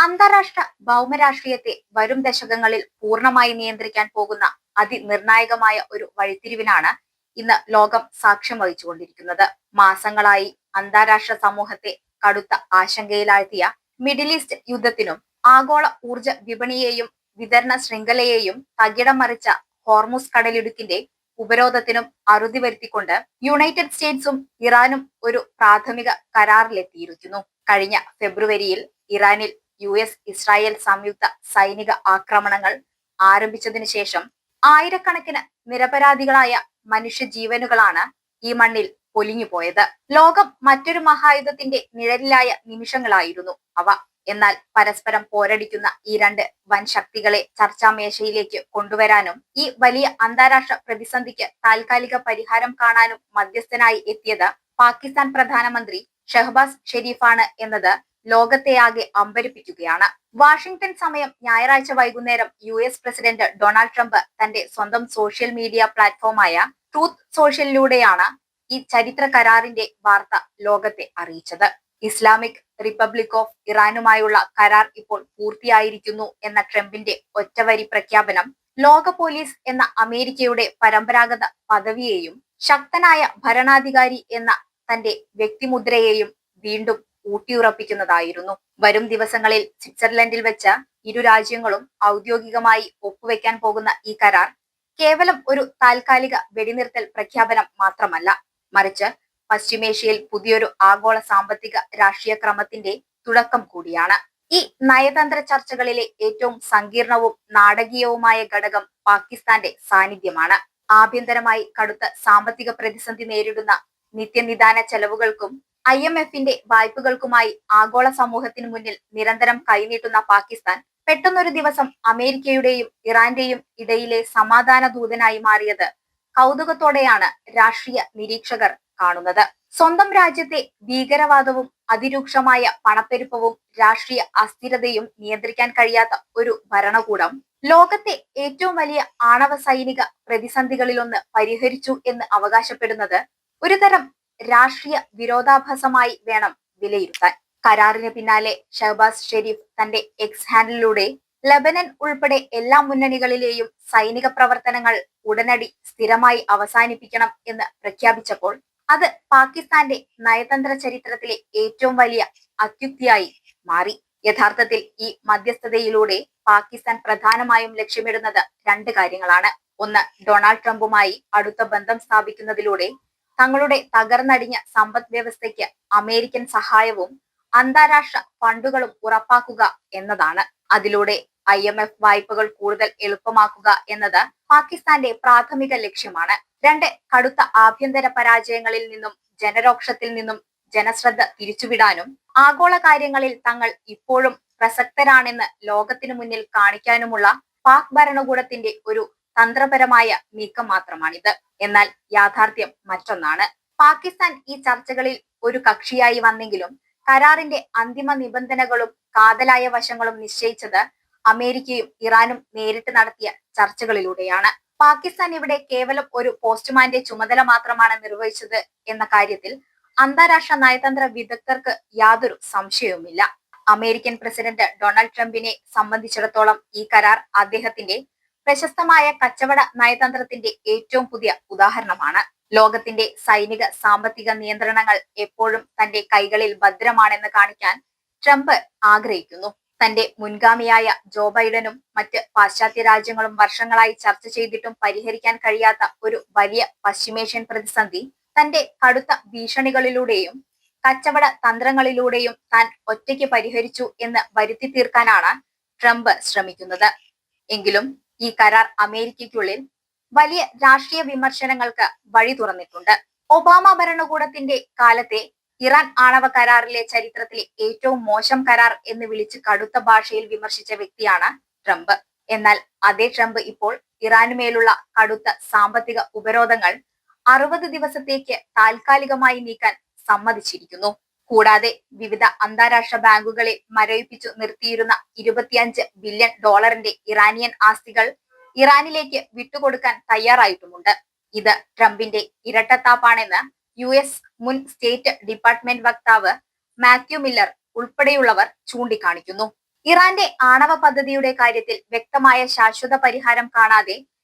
അന്താരാഷ്ട്ര ഭൗമരാഷ്ട്രീയത്തെ വരും ദശകങ്ങളിൽ പൂർണ്ണമായി നിയന്ത്രിക്കാൻ പോകുന്ന അതിനിർണായകമായ ഒരു വഴിത്തിരിവിനാണ് ഇന്ന് ലോകം സാക്ഷ്യം വഹിച്ചുകൊണ്ടിരിക്കുന്നത്. മാസങ്ങളായി അന്താരാഷ്ട്ര സമൂഹത്തെ കടുത്ത ആശങ്കയിലാഴ്ത്തിയ മിഡിൽ ഈസ്റ്റ് യുദ്ധത്തിനും ആഗോള ഊർജ വിപണിയെയും വിതരണ ശൃംഖലയെയും തകിടം മറിച്ച ഹോർമുസ് കടലിടുക്കിന്റെ ഉപരോധത്തിനും അറുതി വരുത്തിക്കൊണ്ട് യുണൈറ്റഡ് സ്റ്റേറ്റ്സും ഇറാനും ഒരു പ്രാഥമിക കരാറിലെത്തിയിരിക്കുന്നു. കഴിഞ്ഞ ഫെബ്രുവരിയിൽ ഇറാനിൽ US-ഇസ്രായേൽ സംയുക്ത സൈനിക ആക്രമണങ്ങൾ ആരംഭിച്ചതിനു ശേഷം ആയിരക്കണക്കിന് നിരപരാധികളായ മനുഷ്യജീവനുകളാണ് ഈ മണ്ണിൽ പൊലിഞ്ഞുപോയത്. ലോകം മറ്റൊരു മഹായുദ്ധത്തിന്റെ നിഴലിലായ നിമിഷങ്ങളായിരുന്നു അവ. എന്നാൽ പരസ്പരം പോരടിക്കുന്ന ഈ രണ്ട് വൻ ശക്തികളെ ചർച്ചാമേശയിലേക്ക് കൊണ്ടുവരാനും ഈ വലിയ അന്താരാഷ്ട്ര പ്രതിസന്ധിക്ക് താൽക്കാലിക പരിഹാരം കാണാനും മധ്യസ്ഥനായി എത്തിയത് പാകിസ്ഥാൻ പ്രധാനമന്ത്രി ഷഹബാസ് ഷെരീഫാണ് എന്നത് ലോകത്തെയാകെ അമ്പരിപ്പിക്കുകയാണ്. വാഷിംഗ്ടൺ സമയം ഞായറാഴ്ച വൈകുന്നേരം US പ്രസിഡന്റ് ഡൊണാൾഡ് ട്രംപ് തന്റെ സ്വന്തം സോഷ്യൽ മീഡിയ പ്ലാറ്റ്ഫോമായ ട്രൂത്ത് സോഷ്യലിലൂടെയാണ് ഈ ചരിത്ര കരാറിന്റെ വാർത്ത ലോകത്തെ അറിയിച്ചത്. ഇസ്ലാമിക് റിപ്പബ്ലിക് ഓഫ് ഇറാനുമായുള്ള കരാർ ഇപ്പോൾ പൂർത്തിയായിരിക്കുന്നു എന്ന ട്രംപിന്റെ ഒറ്റവരി പ്രഖ്യാപനം ലോക പോലീസ് എന്ന അമേരിക്കയുടെ പരമ്പരാഗത പദവിയെയും ശക്തനായ ഭരണാധികാരി എന്ന തന്റെ വ്യക്തിമുദ്രയെയും വീണ്ടും ഊട്ടിയുറപ്പിക്കുന്നതായിരുന്നു. വരും ദിവസങ്ങളിൽ സ്വിറ്റ്സർലൻഡിൽ വെച്ച് ഇരു രാജ്യങ്ങളും ഔദ്യോഗികമായി ഒപ്പുവെക്കാൻ പോകുന്ന ഈ കരാർ കേവലം ഒരു താൽക്കാലിക വെടിനിർത്തൽ പ്രഖ്യാപനം മാത്രമല്ല, മറിച്ച് പശ്ചിമേഷ്യയിൽ പുതിയൊരു ആഗോള സാമ്പത്തിക രാഷ്ട്രീയ ക്രമത്തിന്റെ തുടക്കം കൂടിയാണ്. ഈ നയതന്ത്ര ചർച്ചകളിലെ ഏറ്റവും സങ്കീർണവും നാടകീയവുമായ ഘടകം പാകിസ്ഥാന്റെ സാന്നിധ്യമാണ്. ആഭ്യന്തരമായി കടുത്ത സാമ്പത്തിക പ്രതിസന്ധി നേരിടുന്ന നിത്യനിദാന ചെലവുകൾക്കും IMFന്റെ വായ്പകൾക്കുമായി ആഗോള സമൂഹത്തിന് മുന്നിൽ നിരന്തരം കൈനീട്ടുന്ന പാകിസ്ഥാൻ പെട്ടെന്നൊരു ദിവസം അമേരിക്കയുടെയും ഇറാന്റെയും ഇടയിലെ സമാധാന ദൂതനായി മാറിയത് കൗതുകത്തോടെയാണ് രാഷ്ട്രീയ നിരീക്ഷകർ കാണുന്നത്. സ്വന്തം രാജ്യത്തെ ഭീകരവാദവും അതിരൂക്ഷമായ പണപ്പെരുപ്പവും രാഷ്ട്രീയ അസ്ഥിരതയും നിയന്ത്രിക്കാൻ കഴിയാത്ത ഒരു ഭരണകൂടം ലോകത്തെ ഏറ്റവും വലിയ ആണവ സൈനിക പ്രതിസന്ധികളിലൊന്ന് പരിഹരിച്ചു എന്ന് അവകാശപ്പെടുന്നത് ഒരുതരം രാഷ്ട്രീയ വിരോധാഭാസമായി വേണം വിലയിരുത്താൻ. കരാറിന് പിന്നാലെ ഷഹബാസ് ഷെരീഫ് തന്റെ എക്സ് ഹാൻഡിലൂടെ ലബനൻ ഉൾപ്പെടെ എല്ലാ മുന്നണികളിലെയും സൈനിക പ്രവർത്തനങ്ങൾ ഉടനടി സ്ഥിരമായി അവസാനിപ്പിക്കണം എന്ന് പ്രഖ്യാപിച്ചപ്പോൾ അത് പാകിസ്ഥാന്റെ നയതന്ത്ര ചരിത്രത്തിലെ ഏറ്റവും വലിയ അത്യുക്തിയായി മാറി. യഥാർത്ഥത്തിൽ ഈ മധ്യസ്ഥതയിലൂടെ പാകിസ്ഥാൻ പ്രധാനമായും ലക്ഷ്യമിടുന്നത് രണ്ട് കാര്യങ്ങളാണ്. ഒന്ന്, ഡൊണാൾഡ് ട്രംപുമായി അടുത്ത ബന്ധം സ്ഥാപിക്കുന്നതിലൂടെ തങ്ങളുടെ തകർന്നടിഞ്ഞ സമ്പദ് വ്യവസ്ഥയ്ക്ക് അമേരിക്കൻ സഹായവും അന്താരാഷ്ട്ര ഫണ്ടുകളും ഉറപ്പാക്കുക എന്നതാണ്. അതിലൂടെ IMF വായ്പകൾ കൂടുതൽ എളുപ്പമാക്കുക എന്നത് പാകിസ്ഥാന്റെ പ്രാഥമിക ലക്ഷ്യമാണ്. രണ്ട്, കടുത്ത ആഭ്യന്തര പരാജയങ്ങളിൽ നിന്നും ജനരോക്ഷത്തിൽ നിന്നും ജനശ്രദ്ധ തിരിച്ചുവിടാനും ആഗോള കാര്യങ്ങളിൽ തങ്ങൾ ഇപ്പോഴും പ്രസക്തരാണെന്ന് ലോകത്തിനു മുന്നിൽ കാണിക്കാനുമുള്ള പാക് ഭരണകൂടത്തിന്റെ ഒരു തന്ത്രപരമായ നീക്കം മാത്രമാണിത്. എന്നാൽ യാഥാർത്ഥ്യം മറ്റൊന്നാണ്. പാകിസ്ഥാൻ ഈ ചർച്ചകളിൽ ഒരു കക്ഷിയായി വന്നെങ്കിലും കരാറിന്റെ അന്തിമ നിബന്ധനകളും കാതലായ വശങ്ങളും നിശ്ചയിച്ചത് അമേരിക്കയും ഇറാനും നേരിട്ട് നടത്തിയ ചർച്ചകളിലൂടെയാണ്. പാകിസ്ഥാൻ ഇവിടെ കേവലം ഒരു പോസ്റ്റ്മാന്റെ ചുമതല മാത്രമാണ് നിർവഹിച്ചത് എന്ന കാര്യത്തിൽ അന്താരാഷ്ട്ര നയതന്ത്ര വിദഗ്ധർക്ക് യാതൊരു സംശയവുമില്ല. അമേരിക്കൻ പ്രസിഡന്റ് ഡൊണാൾഡ് ട്രംപിനെ സംബന്ധിച്ചിടത്തോളം ഈ കരാർ അദ്ദേഹത്തിന്റെ പ്രശസ്തമായ കച്ചവട നയതന്ത്രത്തിന്റെ ഏറ്റവും പുതിയ ഉദാഹരണമാണ്. ലോകത്തിന്റെ സൈനിക സാമ്പത്തിക നിയന്ത്രണങ്ങൾ എപ്പോഴും തന്റെ കൈകളിൽ ഭദ്രമാണെന്ന് കാണിക്കാൻ ട്രംപ് ആഗ്രഹിക്കുന്നു. തന്റെ മുൻഗാമിയായ ജോ ബൈഡനും മറ്റ് പാശ്ചാത്യ രാജ്യങ്ങളും വർഷങ്ങളായി ചർച്ച ചെയ്തിട്ടും പരിഹരിക്കാൻ കഴിയാത്ത ഒരു വലിയ പശ്ചിമേഷ്യൻ പ്രതിസന്ധി തന്റെ കടുത്ത ഭീഷണികളിലൂടെയും കച്ചവട തന്ത്രങ്ങളിലൂടെയും താൻ ഒറ്റയ്ക്ക് പരിഹരിച്ചു എന്ന് വരുത്തി തീർക്കാനാണ് ട്രംപ് ശ്രമിക്കുന്നത്. എങ്കിലും ഈ കരാർ അമേരിക്കയ്ക്കുള്ളിൽ വലിയ രാഷ്ട്രീയ വിമർശനങ്ങൾക്ക് വഴി തുറന്നിട്ടുണ്ട്. ഒബാമ ഭരണകൂടത്തിന്റെ കാലത്തെ ഇറാൻ ആണവ കരാറിലെ ചരിത്രത്തിലെ ഏറ്റവും മോശം കരാർ എന്ന് വിളിച്ച് കടുത്ത ഭാഷയിൽ വിമർശിച്ച വ്യക്തിയാണ് ട്രംപ്. എന്നാൽ അതേ ട്രംപ് ഇപ്പോൾ ഇറാനുമേലുള്ള കടുത്ത സാമ്പത്തിക ഉപരോധങ്ങൾ 60 ദിവസത്തേക്ക് താൽക്കാലികമായി നീക്കാൻ സമ്മതിച്ചിരിക്കുന്നു. കൂടാതെ വിവിധ അന്താരാഷ്ട്ര ബാങ്കുകളെ മരവിപ്പിച്ചു നിർത്തിയിരുന്ന 25 ബില്യൺ ഡോളറിന്റെ ഇറാനിയൻ ആസ്തികൾ ഇറാനിലേക്ക് വിട്ടുകൊടുക്കാൻ തയ്യാറായിട്ടുമുണ്ട്. ഇത് ട്രംപിന്റെ ഇരട്ടത്താപ്പാണെന്ന് US മുൻ സ്റ്റേറ്റ് ഡിപ്പാർട്ട്മെന്റ് വക്താവ് മാത്യു മില്ലർ ഉൾപ്പെടെയുള്ളവർ ചൂണ്ടിക്കാണിക്കുന്നു. ഇറാന്റെ ആണവ പദ്ധതിയുടെ കാര്യത്തിൽ വ്യക്തമായ ശാശ്വത പരിഹാരം കാണാതെ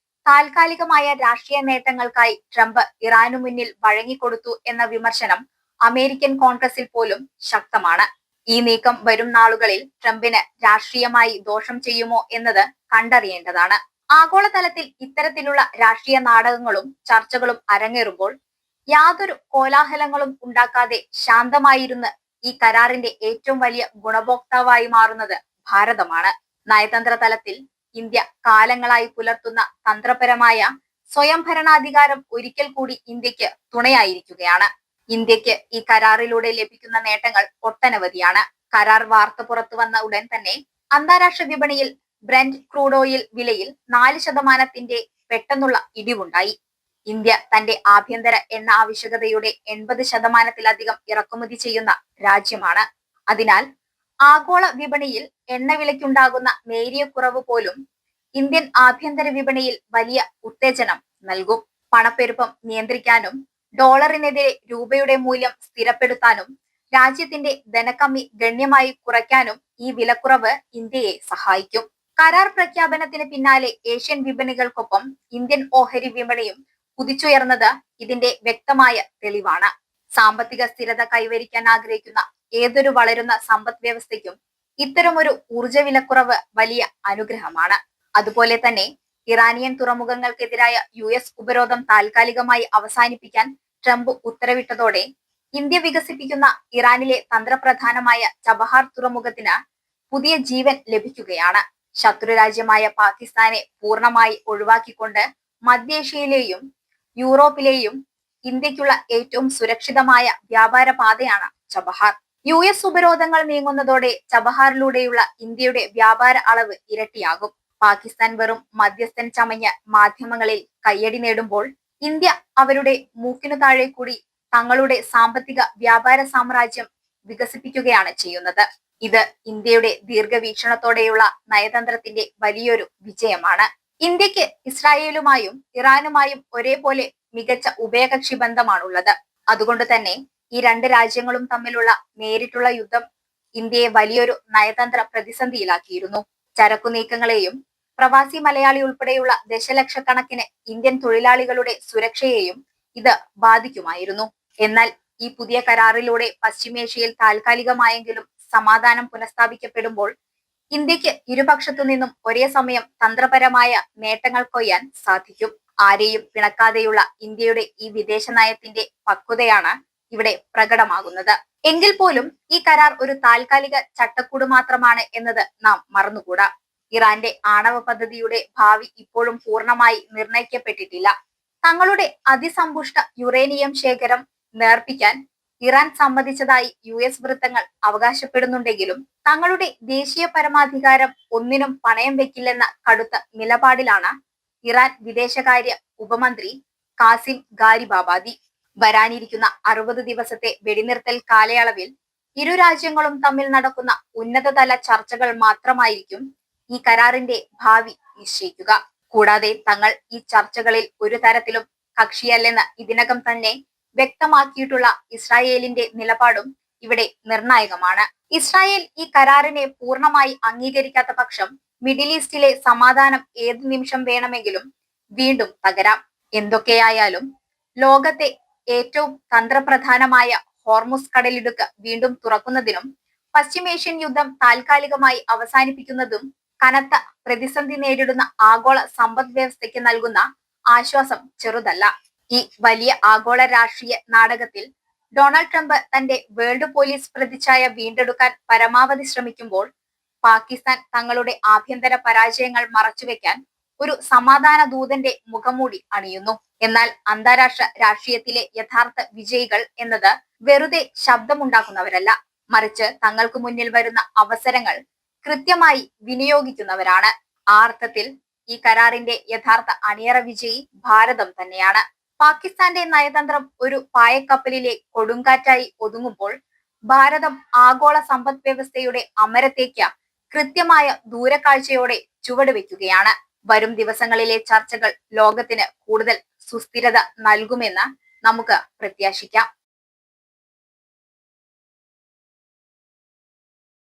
താൽക്കാലികമായ രാഷ്ട്രീയ നേട്ടങ്ങൾക്കായി ട്രംപ് ഇറാനു മുന്നിൽ വഴങ്ങിക്കൊടുത്തു എന്ന വിമർശനം അമേരിക്കൻ കോൺഗ്രസിൽ പോലും ശക്തമാണ്. ഈ നീക്കം വരും നാളുകളിൽ ട്രംപിന് രാഷ്ട്രീയമായി ദോഷം ചെയ്യുമോ എന്നത് കണ്ടറിയേണ്ടതാണ്. ആഗോളതലത്തിൽ ഇത്തരത്തിലുള്ള രാഷ്ട്രീയ നാടകങ്ങളും ചർച്ചകളും അരങ്ങേറുമ്പോൾ യാതൊരു കോലാഹലങ്ങളും ഉണ്ടാക്കാതെ ശാന്തമായിരുന്ന് ഈ കരാറിന്റെ ഏറ്റവും വലിയ ഗുണഭോക്താവായി മാറുന്നത് ഭാരതമാണ്. നയതന്ത്ര തലത്തിൽ ഇന്ത്യ കാലങ്ങളായി പുലർത്തുന്ന തന്ത്രപരമായ സ്വയംഭരണാധികാരം ഒരിക്കൽ കൂടി ഇന്ത്യക്ക് തുണയായിരിക്കുകയാണ്. ഇന്ത്യക്ക് ഈ കരാറിലൂടെ ലഭിക്കുന്ന നേട്ടങ്ങൾ ഒട്ടനവധിയാണ്. കരാർ വാർത്ത പുറത്തു വന്ന ഉടൻ തന്നെ അന്താരാഷ്ട്ര വിപണിയിൽ ബ്രന്റ് ക്രൂഡ് ഓയിൽ വിലയിൽ 4% പെട്ടെന്നുള്ള ഇടിവുണ്ടായി. ഇന്ത്യ തന്റെ ആഭ്യന്തര എണ്ണ ആവശ്യകതയുടെ 80%-ലധികം ഇറക്കുമതി ചെയ്യുന്ന രാജ്യമാണ്. അതിനാൽ ആഗോള വിപണിയിൽ എണ്ണവിലയ്ക്കുണ്ടാകുന്ന നേരിയ കുറവ് പോലും ഇന്ത്യൻ ആഭ്യന്തര വിപണിയിൽ വലിയ ഉത്തേജനം നൽകും. പണപ്പെരുപ്പം നിയന്ത്രിക്കാനും ഡോളറിനെതിരെ രൂപയുടെ മൂല്യം സ്ഥിരപ്പെടുത്താനും രാജ്യത്തിന്റെ ധനക്കമ്മി ഗണ്യമായി കുറയ്ക്കാനും ഈ വിലക്കുറവ് ഇന്ത്യയെ സഹായിക്കും. കരാർ പ്രഖ്യാപനത്തിന് പിന്നാലെ ഏഷ്യൻ വിപണികൾക്കൊപ്പം ഇന്ത്യൻ ഓഹരി വിപണിയും കുതിച്ചുയർന്നത് ഇതിന്റെ വ്യക്തമായ തെളിവാണ്. സാമ്പത്തിക സ്ഥിരത കൈവരിക്കാൻ ആഗ്രഹിക്കുന്ന ഏതൊരു വളരുന്ന സമ്പദ് വ്യവസ്ഥയ്ക്കും ഇത്തരമൊരു ഊർജ വിലക്കുറവ് വലിയ അനുഗ്രഹമാണ്. അതുപോലെ തന്നെ ഇറാനിയൻ തുറമുഖങ്ങൾക്കെതിരായ US ഉപരോധം താൽക്കാലികമായി അവസാനിപ്പിക്കാൻ ട്രംപ് ഉത്തരവിട്ടതോടെ ഇന്ത്യ വികസിപ്പിക്കുന്ന ഇറാനിലെ തന്ത്രപ്രധാനമായ ചബഹാർ തുറമുഖത്തിന് പുതിയ ജീവൻ ലഭിക്കുകയാണ്. ശത്രുരാജ്യമായ പാകിസ്ഥാനെ പൂർണ്ണമായി ഒഴിവാക്കിക്കൊണ്ട് മധ്യേഷ്യയിലെയും യൂറോപ്പിലെയും ഇന്ത്യക്കുള്ള ഏറ്റവും സുരക്ഷിതമായ വ്യാപാര പാതയാണ് ചബഹാർ. US ഉപരോധങ്ങൾ നീങ്ങുന്നതോടെ ചബഹാറിലൂടെയുള്ള ഇന്ത്യയുടെ വ്യാപാര അളവ് ഇരട്ടിയാകും. പാകിസ്ഥാൻ വെറും മധ്യസ്ഥൻ ചമഞ്ഞ മാധ്യമങ്ങളിൽ കയ്യടി നേടുമ്പോൾ ഇന്ത്യ അവരുടെ മൂക്കിനു താഴെ കൂടി തങ്ങളുടെ സാമ്പത്തിക വ്യാപാര സാമ്രാജ്യം വികസിപ്പിക്കുകയാണ് ചെയ്യുന്നത്. ഇത് ഇന്ത്യയുടെ ദീർഘവീക്ഷണത്തോടെയുള്ള നയതന്ത്രത്തിന്റെ വലിയൊരു വിജയമാണ്. ഇന്ത്യക്ക് ഇസ്രായേലുമായും ഇറാനുമായും ഒരേപോലെ മികച്ച ഉഭയകക്ഷി ബന്ധമാണുള്ളത്. അതുകൊണ്ട് തന്നെ ഈ രണ്ട് രാജ്യങ്ങളും തമ്മിലുള്ള നേരിട്ടുള്ള യുദ്ധം ഇന്ത്യയെ വലിയൊരു നയതന്ത്ര പ്രതിസന്ധിയിലാക്കിയിരുന്നു. ചരക്കു നീക്കങ്ങളെയും പ്രവാസി മലയാളി ഉൾപ്പെടെയുള്ള ദശലക്ഷക്കണക്കിന് ഇന്ത്യൻ തൊഴിലാളികളുടെ സുരക്ഷയെയും ഇത് ബാധിക്കുമായിരുന്നു. എന്നാൽ ഈ പുതിയ കരാറിലൂടെ പശ്ചിമേഷ്യയിൽ താൽക്കാലികമായെങ്കിലും സമാധാനം പുനഃസ്ഥാപിക്കപ്പെടുമ്പോൾ ഇന്ത്യക്ക് ഇരുപക്ഷത്തു നിന്നും ഒരേ സമയം തന്ത്രപരമായ നേട്ടങ്ങൾ കൊയ്യാൻ സാധിക്കും. ആരെയും പിണക്കാതെയുള്ള ഇന്ത്യയുടെ ഈ വിദേശ നയത്തിന്റെ പക്വതയാണ് ഇവിടെ പ്രകടമാകുന്നത്. എങ്കിൽ പോലും ഈ കരാർ ഒരു താൽക്കാലിക ചട്ടക്കൂട് മാത്രമാണ് എന്നത് നാം മറന്നുകൂടാ. ഇറാന്റെ ആണവ പദ്ധതിയുടെ ഭാവി ഇപ്പോഴും പൂർണ്ണമായി നിർണയിക്കപ്പെട്ടിട്ടില്ല. തങ്ങളുടെ അതിസമ്പുഷ്ട യുറേനിയം ശേഖരം നേർപ്പിക്കാൻ ഇറാൻ സമ്മതിച്ചതായി US വൃത്തങ്ങൾ അവകാശപ്പെടുന്നുണ്ടെങ്കിലും തങ്ങളുടെ ദേശീയ പരമാധികാരം ഒന്നിനും പണയം വെക്കില്ലെന്ന കടുത്ത നിലപാടിലാണ് ഇറാൻ വിദേശകാര്യ ഉപമന്ത്രി കാസിം ഗാരിബാബാദി. വരാനിരിക്കുന്ന 60 ദിവസത്തെ വെടിനിർത്തൽ കാലയളവിൽ ഇരു രാജ്യങ്ങളും തമ്മിൽ നടക്കുന്ന ഉന്നതതല ചർച്ചകൾ മാത്രമായിരിക്കും ഈ കരാറിന്റെ ഭാവി നിശ്ചയിക്കുക. കൂടാതെ തങ്ങൾ ഈ ചർച്ചകളിൽ ഒരു തരത്തിലും കക്ഷിയല്ലെന്ന് ഇതിനകം തന്നെ വ്യക്തമാക്കിയിട്ടുള്ള ഇസ്രായേലിന്റെ നിലപാടും ഇവിടെ നിർണായകമാണ്. ഇസ്രായേൽ ഈ കരാറിനെ പൂർണ്ണമായി അംഗീകരിക്കാത്ത പക്ഷം മിഡിൽ ഈസ്റ്റിലെ സമാധാനം ഏതു നിമിഷം വേണമെങ്കിലും വീണ്ടും തകരാം. എന്തൊക്കെയായാലും ലോകത്തെ ഏറ്റവും തന്ത്രപ്രധാനമായ ഹോർമുസ് കടലിടുക്ക് വീണ്ടും തുറക്കുന്നതിനും പശ്ചിമേഷ്യൻ യുദ്ധം താൽക്കാലികമായി അവസാനിപ്പിക്കുന്നതും കനത്ത പ്രതിസന്ധി നേരിടുന്ന ആഗോള സമ്പദ് വ്യവസ്ഥയ്ക്ക് നൽകുന്ന ആശ്വാസം ചെറുതല്ല. ഈ വലിയ ആഗോള രാഷ്ട്രീയ നാടകത്തിൽ ഡൊണാൾഡ് ട്രംപ് തന്റെ വേൾഡ് പോലീസ് പ്രതിച്ഛായ വീണ്ടെടുക്കാൻ പരമാവധി ശ്രമിക്കുമ്പോൾ പാകിസ്ഥാൻ തങ്ങളുടെ ആഭ്യന്തര പരാജയങ്ങൾ മറച്ചുവെക്കാൻ ഒരു സമാധാന ദൂതന്റെ മുഖംമൂടി അണിയുന്നു. എന്നാൽ അന്താരാഷ്ട്ര രാഷ്ട്രീയത്തിലെ യഥാർത്ഥ വിജയികൾ എന്നത് വെറുതെ ശബ്ദമുണ്ടാക്കുന്നവരല്ല, മറിച്ച് തങ്ങൾക്ക് മുന്നിൽ വരുന്ന അവസരങ്ങൾ കൃത്യമായി വിനിയോഗിക്കുന്നവരാണ്. ആ അർത്ഥത്തിൽ ഈ കരാറിന്റെ യഥാർത്ഥ അണിയറ വിജയി ഭാരതം തന്നെയാണ്. പാകിസ്ഥാന്റെ നയതന്ത്രം ഒരു പായക്കപ്പലിലെ കൊടുങ്കാറ്റായി ഒതുങ്ങുമ്പോൾ ഭാരതം ആഗോള സമ്പദ് വ്യവസ്ഥയുടെ അമരത്തേക്ക് കൃത്യമായ ദൂരക്കാഴ്ചയോടെ ചുവടുവെക്കുകയാണ്. വരും ദിവസങ്ങളിലെ ചർച്ചകൾ ലോകത്തിന് കൂടുതൽ സുസ്ഥിരത നൽകുമെന്ന് നമുക്ക് പ്രത്യാശിക്കാം.